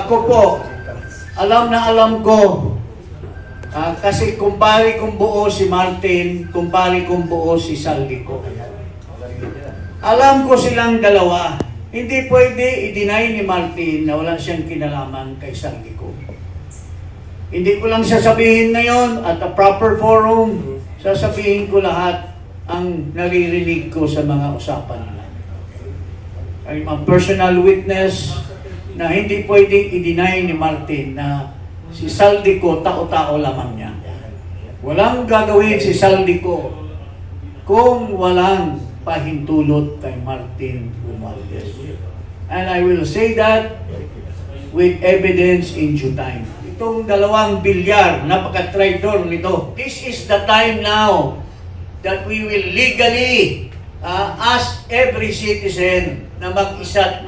Ako po, alam na alam ko, kasi kumpare kong buo si Martin, kumpare kong buo si Saldico. Alam ko silang dalawa. Hindi pwede i-deny ni Martin na wala siyang kinalaman kay Saldico. Hindi ko lang sasabihin ngayon at a proper forum, sasabihin ko lahat ang naririnig ko sa mga usapan nila. I'm a personal witness na hindi pwedeng i-deny ni Martin na si Saldico tao-tao lamang niya. Walang gagawin si Saldico kung walang pahintulot kay Martin Romualdez. And I will say that with evidence in due time. Itong 2 bilyar, napaka-traitor nito. This is the time now that we will legally ask every citizen na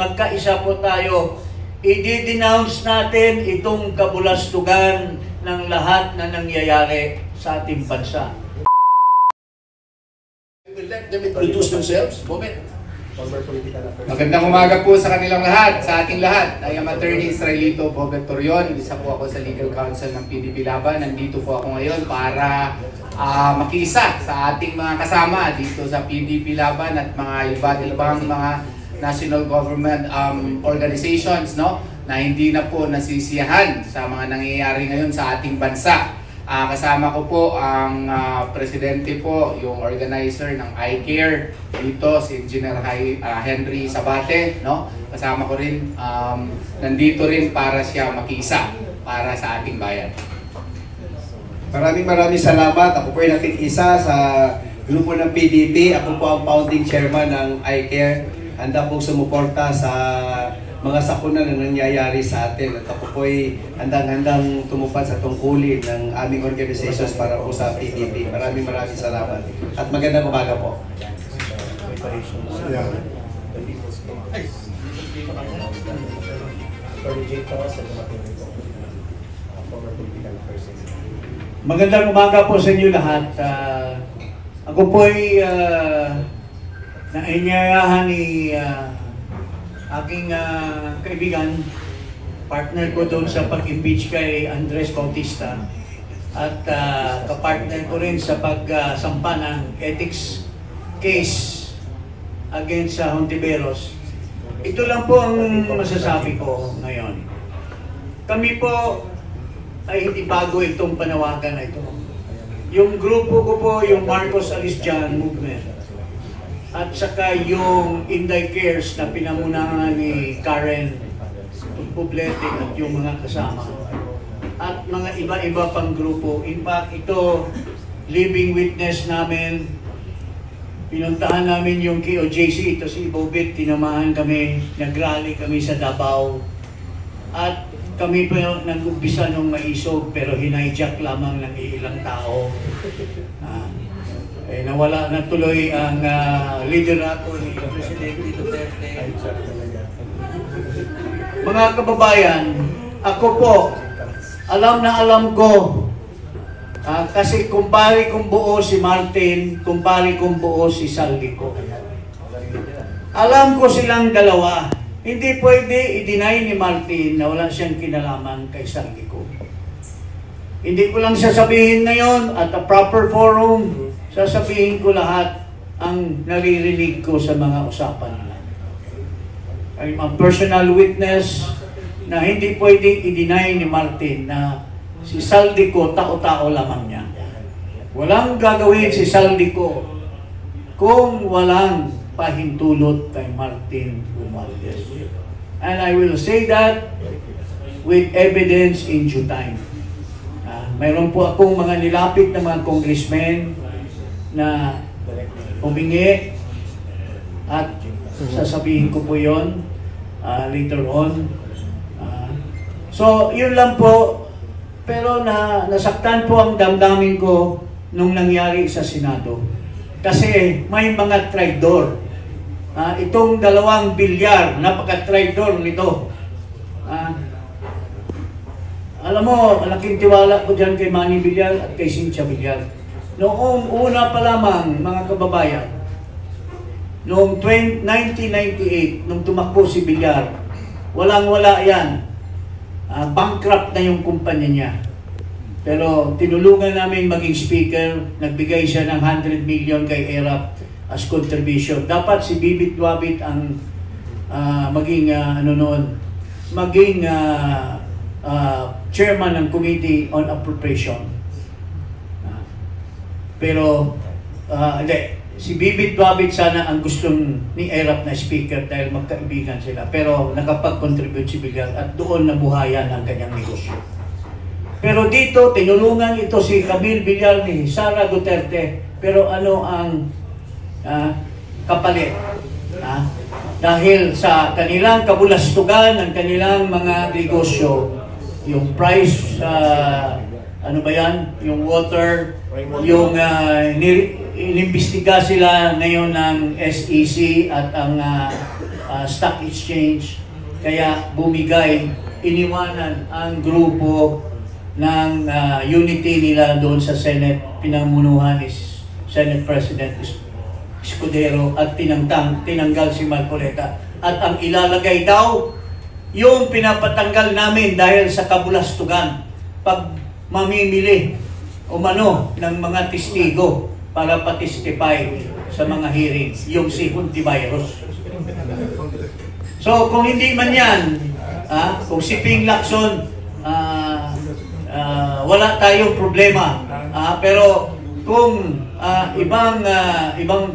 magkaisa po tayo. I-denounce natin itong kabulastugan ng lahat na nangyayari sa ating bansa. Let them introduce themselves. Moment. Magandang umaga po sa kanilang lahat, sa ating lahat. I am Attorney Israelito Bobetorion. Isa po ako sa Legal Counsel ng PDP Laban. Nandito po ako ngayon para makiisa sa ating mga kasama dito sa PDP Laban at mga iba't ibang mga national government organizations, no, na hindi na po nasisiyahan sa mga nangyayari ngayon sa ating bansa. Kasama ko po ang presidente po, yung organizer ng iCare dito, si Engineer Henry Sabate, no? Kasama ko rin, nandito rin para siya makiisa para sa ating bayan. Maraming salamat. Ako po ay nakikisa sa grupo ng PDP. Ako po ang founding chairman ng iCare. Handa pong sumuporta sa mga sakuna na nangyayari sa atin. At ako po ay handang-handang tumupad sa tungkulin ng aming organizations para po sa PDP. Maraming salamat. At magandang umaga po. Magandang umaga po sa inyo lahat. Ako po ay nainyayahan ni aking kaibigan, partner ko doon sa pag-impeach kay Andres Bautista at kapartner ko rin sa pagsampa ng ethics case against sa Hontiveros. Ito lang po ang masasabi ko ngayon. Kami po ay hindi bago itong panawagan na ito. Yung grupo ko po, yung Marcos Alice Jan Movement, at saka yung Inday Cares na pinamunahan ni Karen Poblete at yung mga kasama. At mga iba-iba pang grupo. In fact, ito, living witness namin, pinuntahan namin yung KOJC, ito si Bobit, tinamahan kami, nag-rally kami sa Davao. At kami po nag-umpisa nung maisog pero hinijack lamang ng ilang tao. Nawala na tuloy ang leader ako ni Presidente Duterte. Mga kababayan, ako po, alam na alam ko, kasi kumpare kong buo si Martin, kumpare kong buo si Saldico. Alam ko silang dalawa. Hindi pwede i-deny ni Martin na wala siyang kinalaman kay Saldico. Hindi ko lang sasabihin ngayon at a proper forum, sasabihin ko lahat ang naririnig ko sa mga usapan nila. I'm a personal witness na hindi pwedeng i-deny ni Martin na si Saldico tao-tao lamang niya. Walang gagawin si Saldico kung walang pahintulot kay Martin Romualdez. And I will say that with evidence in due time. Mayroon po akong mga nilapit na mga congressmen na humingi at sasabihin ko po yon later on. So, yun lang po. Pero nasaktan po ang damdamin ko nung nangyari sa Senado. Kasi may mga traidor. Itong 2 bilyar, napaka-traidor nito. Alam mo, malaking tiwala ko dyan kay Manny Villar at kay Cynthia Villar. Noong una pa lamang, mga kababayan, noong 1998, nung tumakbo si Villar, walang-wala yan. bankrupt na yung kumpanya niya. Pero tinulungan namin maging speaker, nagbigay siya ng 100 million kay ERAP as contribution. Dapat si Bibit Wabit ang maging chairman ng Committee on Appropriation. Pero hindi, si Bibit Wabit sana ang gustong ni ERAP na speaker dahil magkaibigan sila. Pero nakapag-contribute si Villar at doon nabuhayan ang kanyang negosyo. Pero dito, tinulungan ito si Camille Villar ni Sara Duterte. Pero ano ang kapalit? Dahil sa kanilang kabulastugan, ng kanilang mga negosyo, yung price, ano ba yan? Yung water, yung inimbestiga sila ngayon ng SEC at ang Stock Exchange. Kaya bumigay, iniwanan ang grupo ng unity nila doon sa Senate, pinangunuhan is Senate President Escudero at tinanggal si Marcoleta. At ang ilalagay daw, yung pinapatanggal namin dahil sa kabulastugan, pag mamimili umano ng mga testigo para patistify sa mga hearings, yung si Hontivirus. So kung hindi man yan, kung si Ping Lacson, wala tayong problema. Pero kung ibang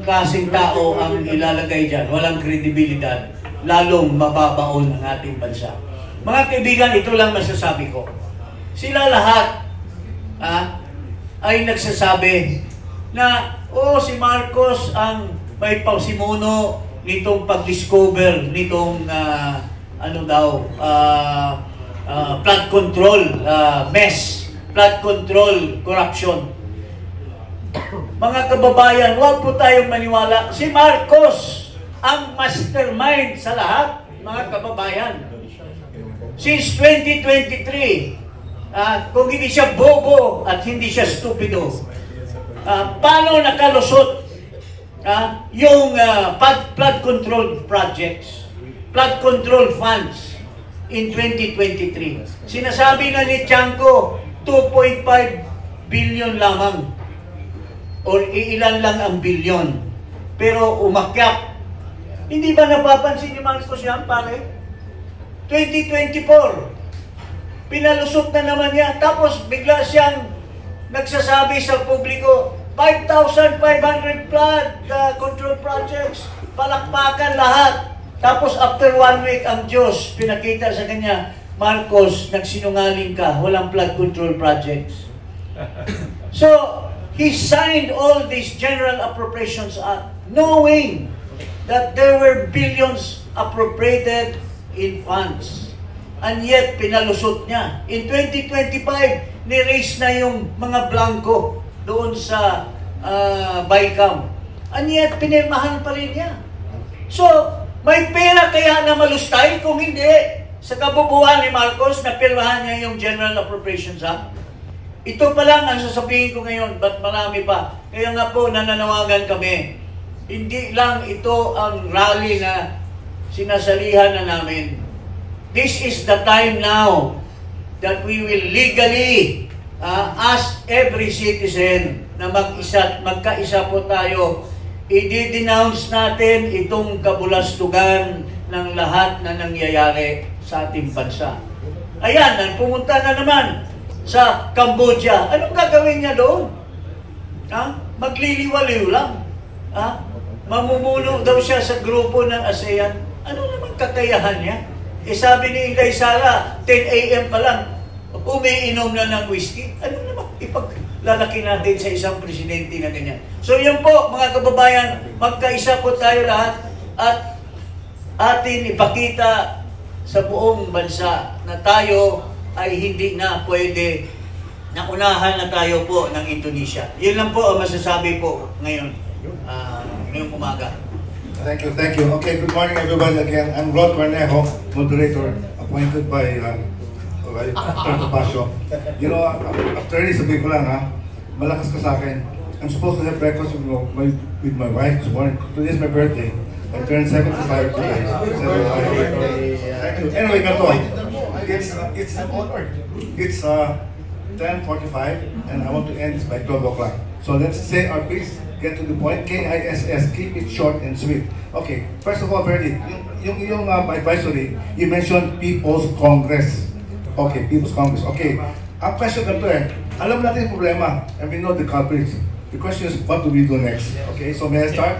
klaseng tao ang ilalagay dyan, walang kredibilidad, lalong mababaon ang ating bansa. Mga kaibigan, ito lang masasabi ko. Sila lahat ay nagsasabi na, si Marcos ang may pausimuno nitong pag-discover nitong flood control mess, flood control corruption. Mga kababayan, huwag po tayong maniwala. Si Marcos ang mastermind sa lahat, mga kababayan. Since 2023, kung hindi siya bobo at hindi siya stupido, paano nakalusot yung flood control projects, flood control funds in 2023? Sinasabi na ni Tiangco, 2.5 billion lamang. O ilan lang ang bilyon. Pero umakyat. Hindi ba napapansin ni Marcos yan, pare? 2024, pinalusot na naman niya. Tapos bigla siyang nagsasabi sa publiko, 5,500 flood control projects, palakpakan lahat. Tapos after 1 week, ang Diyos pinakita sa kanya, Marcos, nagsinungaling ka, walang flood control projects. So, he signed all these General Appropriations Act knowing that there were billions appropriated in funds. And yet, pinalusot niya. In 2025, ni-raise na yung mga blanco doon sa BICAM. And yet, pinirmahan pa rin niya. So, may pera kaya na malustay? Kung hindi, sa kabubuhan ni Marcos, napirmahan niya yung General Appropriations Act. Ito pa lang ang sasabihin ko ngayon, but marami pa. Kaya nga po, nananawagan kami. Hindi lang ito ang rally na sinasalihan na namin. This is the time now that we will legally ask every citizen na magkaisa po tayo. I-denounce natin itong kabulastugan ng lahat na nangyayari sa ating bansa. Ayan, pumunta na naman sa Cambodia. Anong gagawin niya doon? Magliliwaliw lang. Mamumuno daw siya sa grupo ng ASEAN. Ano naman kakayahan niya? Sabi ni Inday Sara, 10 a.m. pa lang, umiinom na ng whiskey. Ano naman ipaglalaki natin sa isang presidente na ganyan? So yun po, mga kababayan, magkaisa po tayo lahat at atin ipakita sa buong bansa na tayo ay hindi na pwede na unahan na tayo po ng Indonesia. Yun lang po ang masasabi po ngayon, ngayong umaga. Thank you. Okay, good morning everybody again. I'm Rod Cornejo, moderator, appointed by Dr. Pasio. You know, after sabi ko lang malakas ka sa akin. I'm supposed to have breakfast with my wife this morning. Today is my birthday. I turned 75 today. Thank you. Anyway, gato. It's 10:45 and I want to end this by 12 o'clock. So let's say our piece, get to the point. KISS, keep it short and sweet. Okay, first of all, Freddy, yung advisory, you mentioned People's Congress. Okay, People's Congress. Okay, ang question ganito alam natin yung problema and we know the culprits. The question is, what do we do next? Okay, so may I start?